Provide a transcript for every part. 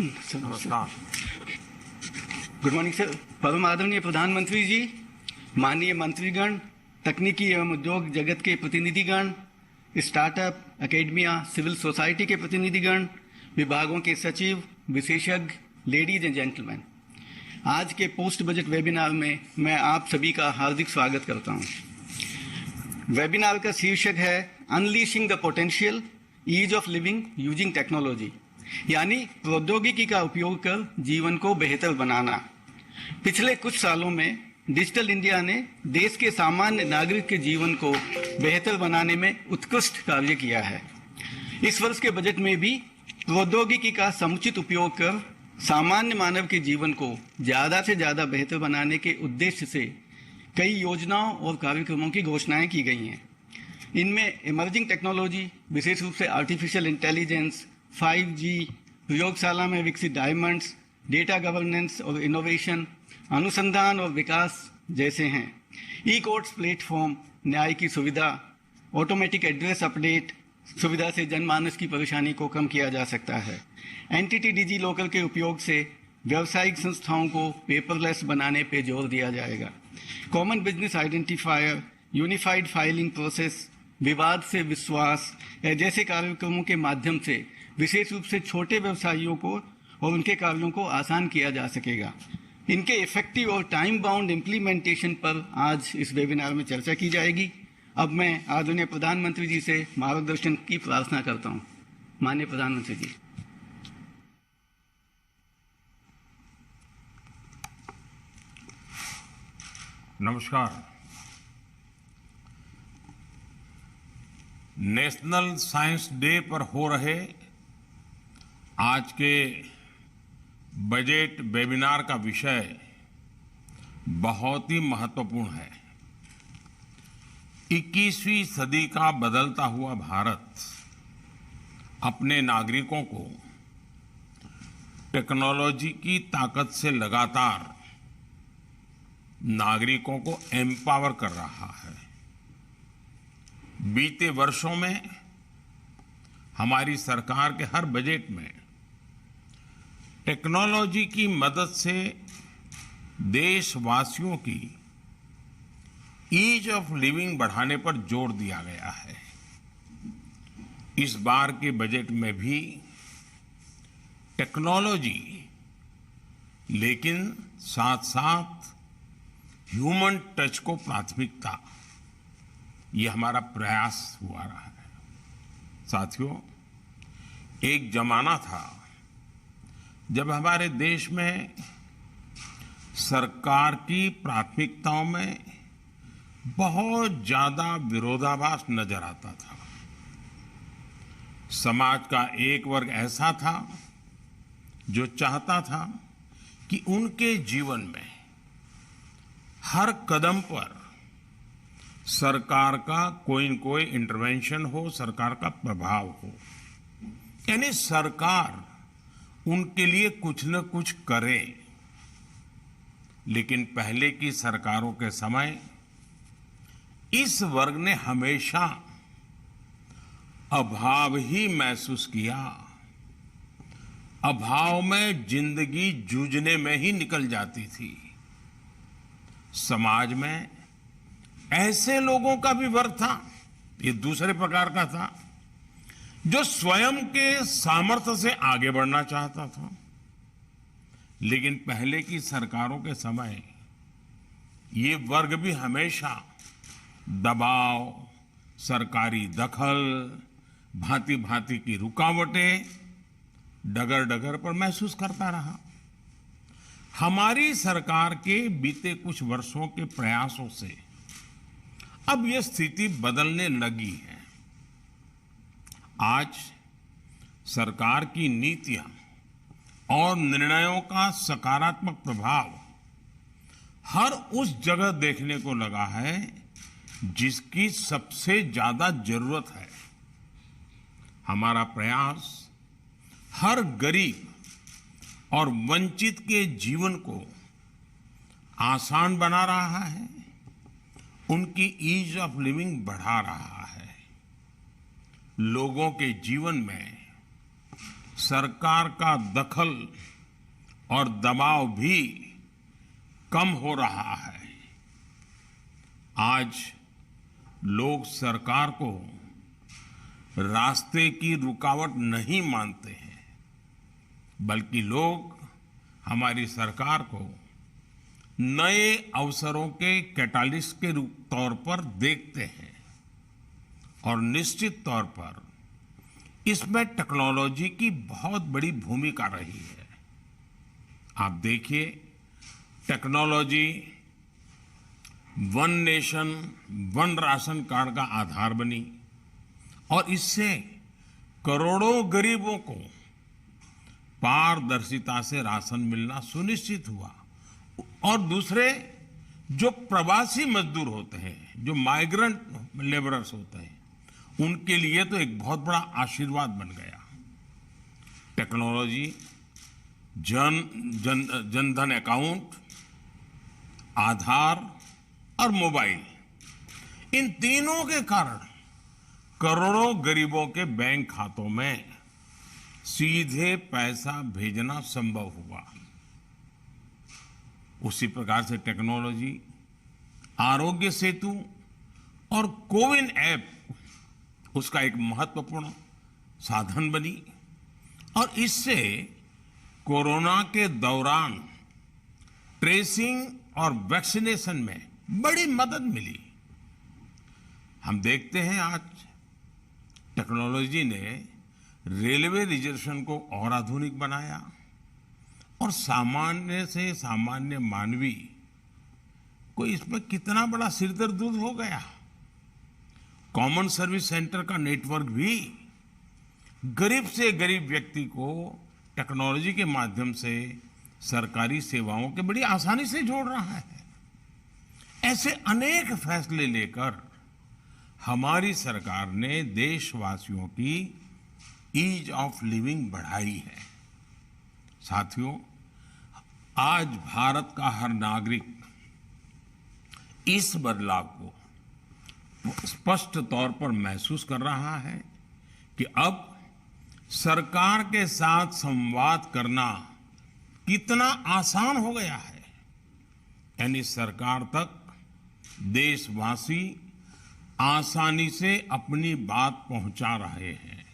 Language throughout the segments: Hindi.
नमस्कार। Good morning sir. परम आदरणीय प्रधानमंत्री जी, माननीय मंत्रीगण, तकनीकी एवं उद्योग जगत के प्रतिनिधिगण, स्टार्टअप, एकेडमिया, सिविल सोसाइटी के प्रतिनिधिगण, विभागों के सचिव, विशेषज्ञ, लेडीज एंड जेंटलमैन, आज के पोस्ट बजट वेबिनार में मैं आप सभी का हार्दिक स्वागत करता हूं। वेबिनार का शीर्षक है unleashing the potential, ease of living using technology, यानी प्रौद्योगिकी का उपयोग कर जीवन को बेहतर बनाना। पिछले कुछ सालों में डिजिटल इंडिया ने देश के सामान्य नागरिक के जीवन को बेहतर बनाने में उत्कृष्ट कार्य किया है। इस वर्ष के बजट में भी प्रौद्योगिकी का समुचित उपयोग कर सामान्य मानव के जीवन को ज़्यादा से ज़्यादा बेहतर बनाने के उद्देश्य से कई योजनाओं और कार्यक्रमों की घोषणाएं की गई हैं। इनमें इमर्जिंग टेक्नोलॉजी, विशेष रूप से आर्टिफिशियल इंटेलिजेंस, 5G, प्रयोगशाला में विकसित डायमंड्स, डेटा गवर्नेंस और इनोवेशन, अनुसंधान और विकास जैसे हैं। ई कोर्ट्स प्लेटफॉर्म, न्याय की सुविधा, ऑटोमेटिक एड्रेस अपडेट सुविधा से जनमानस की परेशानी को कम किया जा सकता है। एंटिटी डिजी लॉकर के उपयोग से व्यावसायिक संस्थाओं को पेपरलेस बनाने पर जोर दिया जाएगा। Common business identifier, unified filing process, विवाद से विश्वास जैसे कार्यक्रमों के माध्यम से विशेष रूप से छोटे व्यवसायियों को और उनके कार्यों को आसान किया जा सकेगा। इनके इफेक्टिव और टाइम बाउंड इम्प्लीमेंटेशन पर आज इस वेबिनार में चर्चा की जाएगी। अब मैं आदरणीय प्रधानमंत्री जी से मार्गदर्शन की प्रार्थना करता हूं। माननीय प्रधानमंत्री जी। नमस्कार। नेशनल साइंस डे पर हो रहे आज के बजट वेबिनार का विषय बहुत ही महत्वपूर्ण है। 21वीं सदी का बदलता हुआ भारत अपने नागरिकों को टेक्नोलॉजी की ताकत से लगातार नागरिकों को एम्पावर कर रहा है। बीते वर्षों में हमारी सरकार के हर बजट में टेक्नोलॉजी की मदद से देशवासियों की ईज ऑफ लिविंग बढ़ाने पर जोर दिया गया है। इस बार के बजट में भी टेक्नोलॉजी, लेकिन साथ साथ ह्यूमन टच को प्राथमिकता, ये हमारा प्रयास हुआ रहा है। साथियों, एक जमाना था जब हमारे देश में सरकार की प्राथमिकताओं में बहुत ज्यादा विरोधाभास नजर आता था। समाज का एक वर्ग ऐसा था जो चाहता था कि उनके जीवन में हर कदम पर सरकार का कोई न कोई इंटरवेंशन हो, सरकार का प्रभाव हो, यानी सरकार उनके लिए कुछ न कुछ करे। लेकिन पहले की सरकारों के समय इस वर्ग ने हमेशा अभाव ही महसूस किया। अभाव में जिंदगी जूझने में ही निकल जाती थी। समाज में ऐसे लोगों का भी वर्ग था, ये दूसरे प्रकार का था, जो स्वयं के सामर्थ्य से आगे बढ़ना चाहता था। लेकिन पहले की सरकारों के समय ये वर्ग भी हमेशा दबाव, सरकारी दखल, भांति भांति की रुकावटें डगर डगर पर महसूस करता रहा। हमारी सरकार के बीते कुछ वर्षों के प्रयासों से अब यह स्थिति बदलने लगी है। आज सरकार की नीतियां और निर्णयों का सकारात्मक प्रभाव हर उस जगह देखने को लगा है जिसकी सबसे ज्यादा जरूरत है। हमारा प्रयास हर गरीब और वंचित के जीवन को आसान बना रहा है, उनकी ईज ऑफ लिविंग बढ़ा रहा है। लोगों के जीवन में सरकार का दखल और दबाव भी कम हो रहा है। आज लोग सरकार को रास्ते की रुकावट नहीं मानते हैं, बल्कि लोग हमारी सरकार को नए अवसरों के कैटालिस्ट के तौर पर देखते हैं और निश्चित तौर पर इसमें टेक्नोलॉजी की बहुत बड़ी भूमिका रही है। आप देखिए, technology one nation one ration card का आधार बनी और इससे करोड़ों गरीबों को पारदर्शिता से राशन मिलना सुनिश्चित हुआ। और दूसरे, जो प्रवासी मजदूर होते हैं, जो माइग्रेंट लेबरर्स होते हैं, उनके लिए तो एक बहुत बड़ा आशीर्वाद बन गया। टेक्नोलॉजी जनधन अकाउंट, आधार और मोबाइल, इन तीनों के कारण करोड़ों गरीबों के बैंक खातों में सीधे पैसा भेजना संभव हुआ। उसी प्रकार से टेक्नोलॉजी आरोग्य सेतु और कोविन ऐप उसका एक महत्वपूर्ण साधन बनी और इससे कोरोना के दौरान ट्रेसिंग और वैक्सीनेशन में बड़ी मदद मिली। हम देखते हैं आज टेक्नोलॉजी ने रेलवे रिजर्वेशन को और आधुनिक बनाया और सामान्य से सामान्य मानवी को इसमें कितना बड़ा सिरदर्द हो गया। कॉमन सर्विस सेंटर का नेटवर्क भी गरीब से गरीब व्यक्ति को टेक्नोलॉजी के माध्यम से सरकारी सेवाओं के बड़ी आसानी से जोड़ रहा है। ऐसे अनेक फैसले लेकर हमारी सरकार ने देशवासियों की ईज ऑफ लिविंग बढ़ाई है। साथियों, आज भारत का हर नागरिक इस बदलाव को स्पष्ट तौर पर महसूस कर रहा है कि अब सरकार के साथ संवाद करना कितना आसान हो गया है। यानी सरकार तक देशवासी आसानी से अपनी बात पहुंचा रहे हैं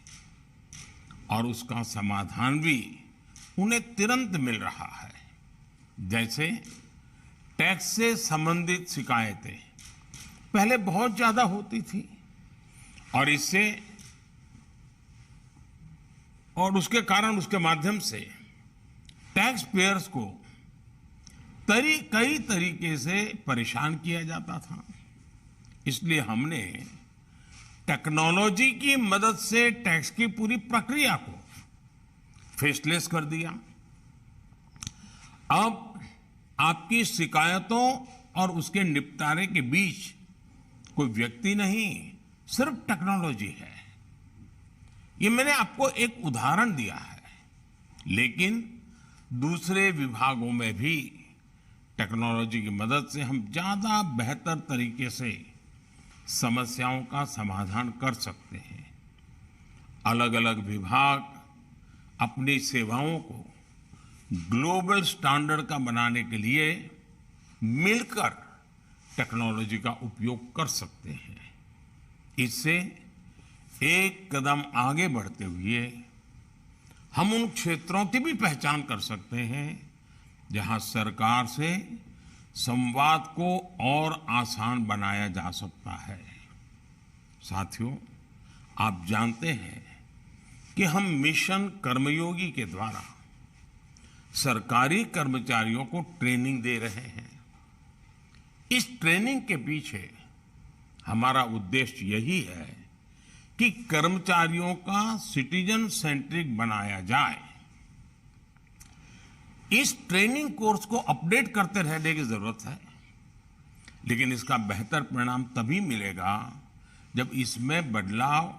और उसका समाधान भी उन्हें तुरंत मिल रहा है। जैसे टैक्स से संबंधित शिकायतें पहले बहुत ज्यादा होती थी और उसके कारण उसके माध्यम से टैक्स पेयर्स को कई तरीके से परेशान किया जाता था। इसलिए हमने टेक्नोलॉजी की मदद से टैक्स की पूरी प्रक्रिया को फेसलेस कर दिया। अब आपकी शिकायतों और उसके निपटारे के बीच कोई व्यक्ति नहीं, सिर्फ टेक्नोलॉजी है। ये मैंने आपको एक उदाहरण दिया है, लेकिन दूसरे विभागों में भी टेक्नोलॉजी की मदद से हम ज्यादा बेहतर तरीके से समस्याओं का समाधान कर सकते हैं। अलग अलग विभाग अपनी सेवाओं को ग्लोबल स्टैंडर्ड का बनाने के लिए मिलकर टेक्नोलॉजी का उपयोग कर सकते हैं। इससे एक कदम आगे बढ़ते हुए हम उन क्षेत्रों की भी पहचान कर सकते हैं जहां सरकार से संवाद को और आसान बनाया जा सकता है। साथियों, आप जानते हैं कि हम मिशन कर्मयोगी के द्वारा सरकारी कर्मचारियों को ट्रेनिंग दे रहे हैं। इस ट्रेनिंग के पीछे हमारा उद्देश्य यही है कि कर्मचारियों का सिटीजन सेंट्रिक बनाया जाए। इस ट्रेनिंग कोर्स को अपडेट करते रहने की जरूरत है, लेकिन इसका बेहतर परिणाम तभी मिलेगा जब इसमें बदलाव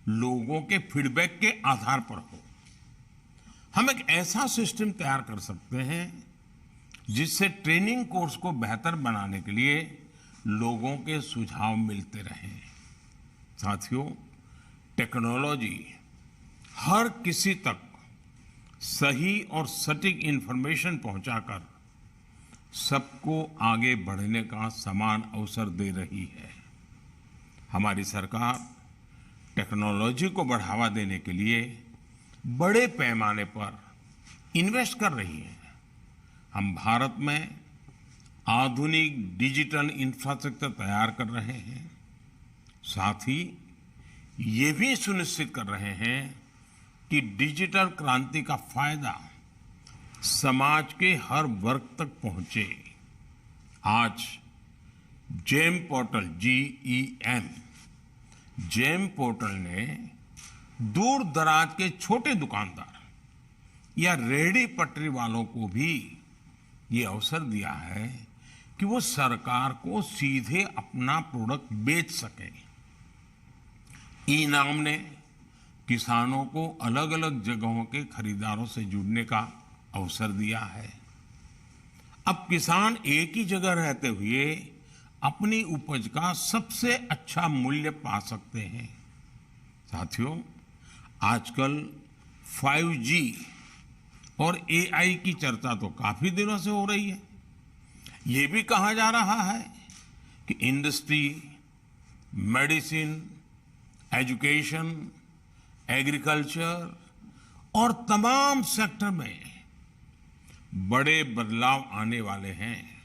लोगों के फीडबैक के आधार पर हो। हम एक ऐसा सिस्टम तैयार कर सकते हैं जिससे ट्रेनिंग कोर्स को बेहतर बनाने के लिए लोगों के सुझाव मिलते रहें। साथियों, टेक्नोलॉजी हर किसी तक सही और सटीक इंफॉर्मेशन पहुंचाकर सबको आगे बढ़ने का समान अवसर दे रही है। हमारी सरकार टेक्नोलॉजी को बढ़ावा देने के लिए बड़े पैमाने पर इन्वेस्ट कर रही है। हम भारत में आधुनिक डिजिटल इंफ्रास्ट्रक्चर तैयार कर रहे हैं, साथ ही ये भी सुनिश्चित कर रहे हैं कि डिजिटल क्रांति का फायदा समाज के हर वर्ग तक पहुंचे। आज GeM portal GEM GeM portal ने दूर दराज के छोटे दुकानदार या रेहड़ी पटरी वालों को भी ये अवसर दिया है कि वो सरकार को सीधे अपना प्रोडक्ट बेच सके। ई-नाम ने किसानों को अलग अलग जगहों के खरीदारों से जुड़ने का अवसर दिया है। अब किसान एक ही जगह रहते हुए अपनी उपज का सबसे अच्छा मूल्य पा सकते हैं। साथियों, आजकल 5G और AI की चर्चा तो काफी दिनों से हो रही है। ये भी कहा जा रहा है कि इंडस्ट्री, मेडिसिन, एजुकेशन, एग्रीकल्चर और तमाम सेक्टर में बड़े बदलाव आने वाले हैं।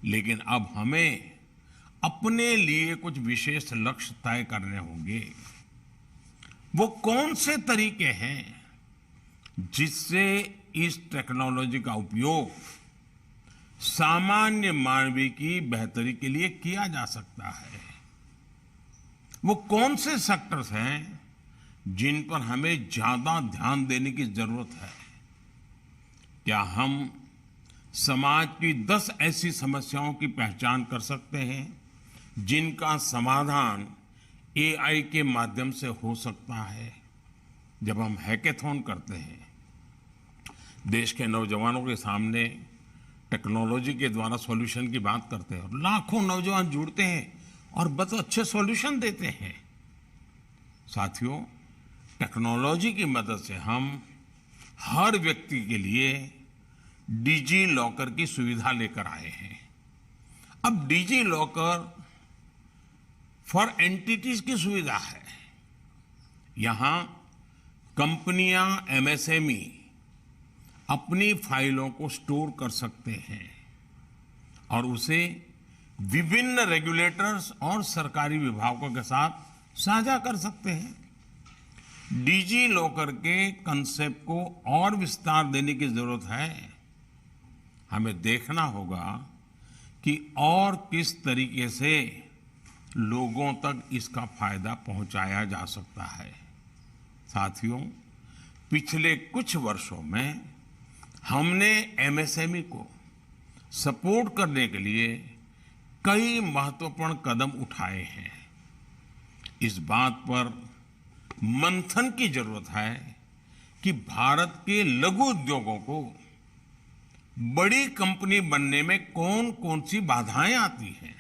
लेकिन अब हमें अपने लिए कुछ विशेष लक्ष्य तय करने होंगे। वो कौन से तरीके हैं जिससे इस टेक्नोलॉजी का उपयोग सामान्य मानवीय की बेहतरी के लिए किया जा सकता है? वो कौन से सेक्टर्स हैं जिन पर हमें ज्यादा ध्यान देने की जरूरत है? क्या हम समाज की 10 ऐसी समस्याओं की पहचान कर सकते हैं जिनका समाधान AI के माध्यम से हो सकता है? जब हम हैकेथॉन करते हैं, देश के नौजवानों के सामने टेक्नोलॉजी के द्वारा सॉल्यूशन की बात करते हैं और लाखों नौजवान जुड़ते हैं और बहुत अच्छे सॉल्यूशन देते हैं। साथियों, टेक्नोलॉजी की मदद से हम हर व्यक्ति के लिए डिजी लॉकर की सुविधा लेकर आए हैं। अब डिजी लॉकर फॉर एंटिटीज की सुविधा है। यहां कंपनियां, MSME अपनी फाइलों को स्टोर कर सकते हैं और उसे विभिन्न रेगुलेटर्स और सरकारी विभागों के साथ साझा कर सकते हैं। डिजी लॉकर के कंसेप्ट को और विस्तार देने की जरूरत है। हमें देखना होगा कि और किस तरीके से लोगों तक इसका फायदा पहुंचाया जा सकता है। साथियों, पिछले कुछ वर्षों में हमने MSME को सपोर्ट करने के लिए कई महत्वपूर्ण कदम उठाए हैं। इस बात पर मंथन की जरूरत है कि भारत के लघु उद्योगों को बड़ी कंपनी बनने में कौन कौन सी बाधाएं आती हैं।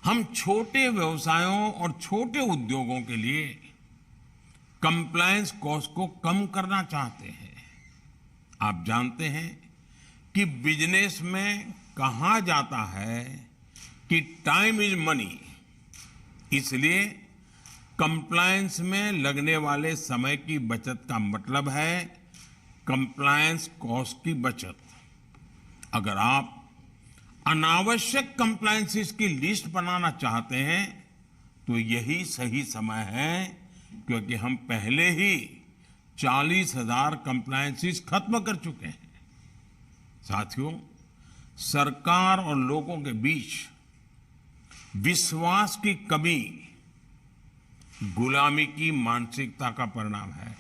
हम छोटे व्यवसायों और छोटे उद्योगों के लिए कंप्लायंस कॉस्ट को कम करना चाहते हैं। आप जानते हैं कि बिजनेस में कहा जाता है कि टाइम इज मनी, इसलिए कंप्लायंस में लगने वाले समय की बचत का मतलब है कंप्लायंस कॉस्ट की बचत। अगर आप अनावश्यक कंप्लायंसेस की लिस्ट बनाना चाहते हैं तो यही सही समय है, क्योंकि हम पहले ही 40,000 कंप्लायंसेस खत्म कर चुके हैं। साथियों, सरकार और लोगों के बीच विश्वास की कमी गुलामी की मानसिकता का परिणाम है।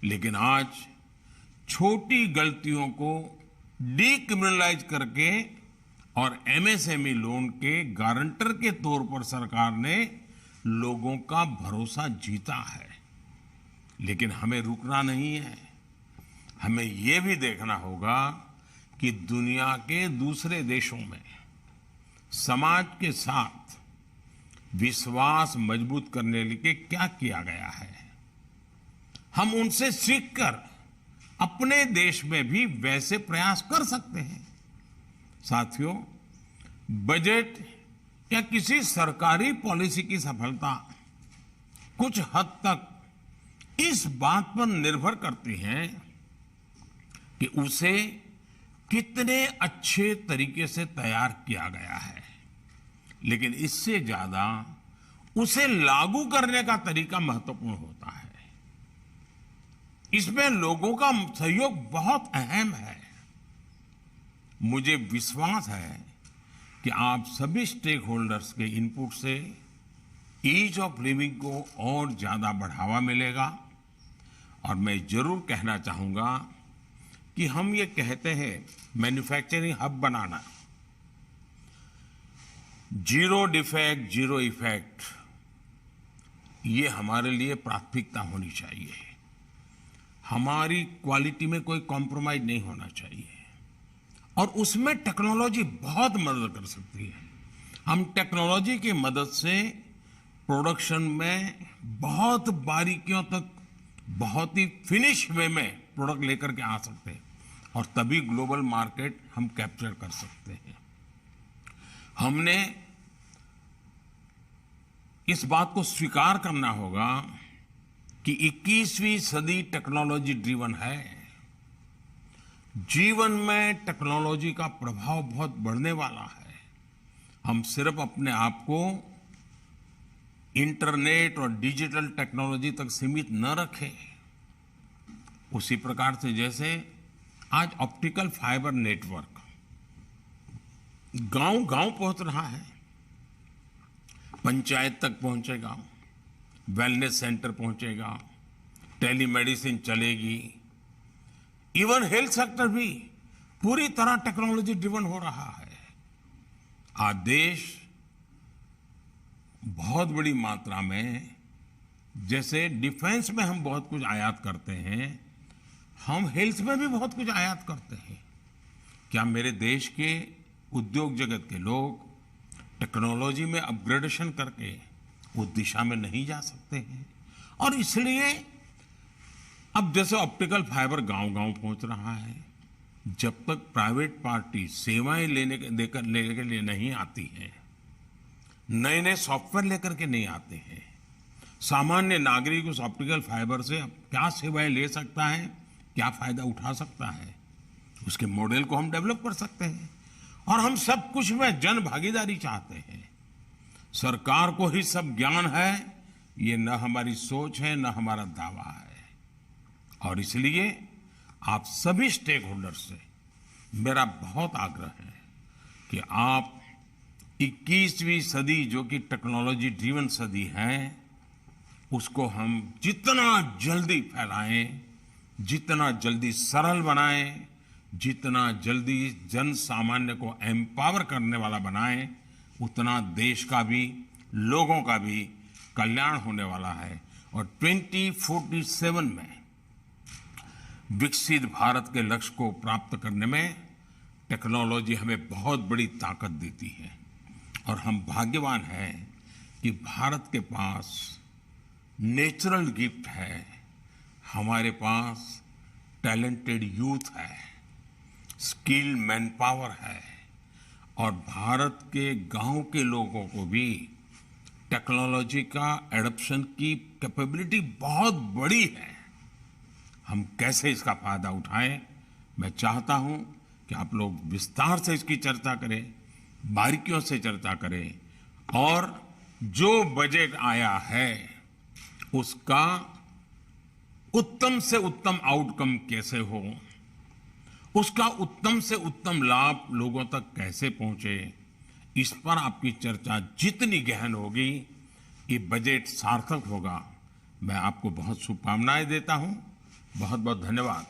लेकिन आज छोटी गलतियों को डीक्रिमिनलाइज करके और MSME लोन के गारंटर के तौर पर सरकार ने लोगों का भरोसा जीता है। लेकिन हमें रुकना नहीं है। हमें ये भी देखना होगा कि दुनिया के दूसरे देशों में समाज के साथ विश्वास मजबूत करने के लिए क्या किया गया है। हम उनसे सीखकर अपने देश में भी वैसे प्रयास कर सकते हैं। साथियों, बजट या किसी सरकारी पॉलिसी की सफलता कुछ हद तक इस बात पर निर्भर करती है कि उसे कितने अच्छे तरीके से तैयार किया गया है, लेकिन इससे ज्यादा उसे लागू करने का तरीका महत्वपूर्ण होता है। इसमें लोगों का सहयोग बहुत अहम है। मुझे विश्वास है कि आप सभी स्टेक होल्डर्स के इनपुट से ईज ऑफ लिविंग को और ज्यादा बढ़ावा मिलेगा। और मैं जरूर कहना चाहूंगा कि हम ये कहते हैं मैन्युफैक्चरिंग हब बनाना, जीरो डिफेक्ट जीरो इफेक्ट, ये हमारे लिए प्राथमिकता होनी चाहिए। हमारी क्वालिटी में कोई कॉम्प्रोमाइज नहीं होना चाहिए और उसमें टेक्नोलॉजी बहुत मदद कर सकती है। हम टेक्नोलॉजी की मदद से प्रोडक्शन में बहुत बारीकियों तक, बहुत ही फिनिश वे में प्रोडक्ट लेकर के आ सकते हैं और तभी ग्लोबल मार्केट हम कैप्चर कर सकते हैं। हमने इस बात को स्वीकार करना होगा कि 21वीं सदी टेक्नोलॉजी ड्रिवन है। जीवन में टेक्नोलॉजी का प्रभाव बहुत बढ़ने वाला है। हम सिर्फ अपने आप को इंटरनेट और डिजिटल टेक्नोलॉजी तक सीमित न रखें। उसी प्रकार से जैसे आज ऑप्टिकल फाइबर नेटवर्क गांव-गांव पहुंच रहा है, पंचायत तक पहुंचेगा, वेलनेस सेंटर पहुंचेगा, टेलीमेडिसिन चलेगी, इवन हेल्थ सेक्टर भी पूरी तरह टेक्नोलॉजी ड्रिवन हो रहा है। आज देश बहुत बड़ी मात्रा में, जैसे डिफेंस में हम बहुत कुछ आयात करते हैं, हम हेल्थ में भी बहुत कुछ आयात करते हैं। क्या मेरे देश के उद्योग जगत के लोग टेक्नोलॉजी में अपग्रेडेशन करके उस दिशा में नहीं जा सकते हैं? और इसलिए अब जैसे ऑप्टिकल फाइबर गांव-गांव पहुंच रहा है, जब तक प्राइवेट पार्टी सेवाएं लेने के लिए नहीं आती है, नए नए सॉफ्टवेयर लेकर के नहीं आते हैं, सामान्य नागरिक उस ऑप्टिकल फाइबर से अब क्या सेवाएं ले सकता है, क्या फायदा उठा सकता है, उसके मॉडल को हम डेवलप कर सकते हैं। और हम सब कुछ में जन भागीदारी चाहते हैं। सरकार को ही सब ज्ञान है, ये न हमारी सोच है, न हमारा दावा है। और इसलिए आप सभी स्टेक होल्डर्स से मेरा बहुत आग्रह है कि आप 21वीं सदी, जो कि टेक्नोलॉजी ड्रिवन सदी है, उसको हम जितना जल्दी फैलाएं, जितना जल्दी सरल बनाएं, जितना जल्दी जन सामान्य को एम्पावर करने वाला बनाएं, उतना देश का भी, लोगों का भी कल्याण होने वाला है। और 2047 में विकसित भारत के लक्ष्य को प्राप्त करने में टेक्नोलॉजी हमें बहुत बड़ी ताकत देती है। और हम भाग्यवान हैं कि भारत के पास नेचुरल गिफ्ट है, हमारे पास टैलेंटेड यूथ है, स्किल्ड मैन पावर है और भारत के गांव के लोगों को भी टेक्नोलॉजी का एडॉप्शन की कैपेबिलिटी बहुत बड़ी है। हम कैसे इसका फायदा उठाएं, मैं चाहता हूं कि आप लोग विस्तार से इसकी चर्चा करें, बारीकियों से चर्चा करें और जो बजट आया है उसका उत्तम से उत्तम आउटकम कैसे हो, उसका उत्तम से उत्तम लाभ लोगों तक कैसे पहुंचे, इस पर आपकी चर्चा जितनी गहन होगी, ये बजट सार्थक होगा। मैं आपको बहुत शुभकामनाएं देता हूं। बहुत बहुत धन्यवाद।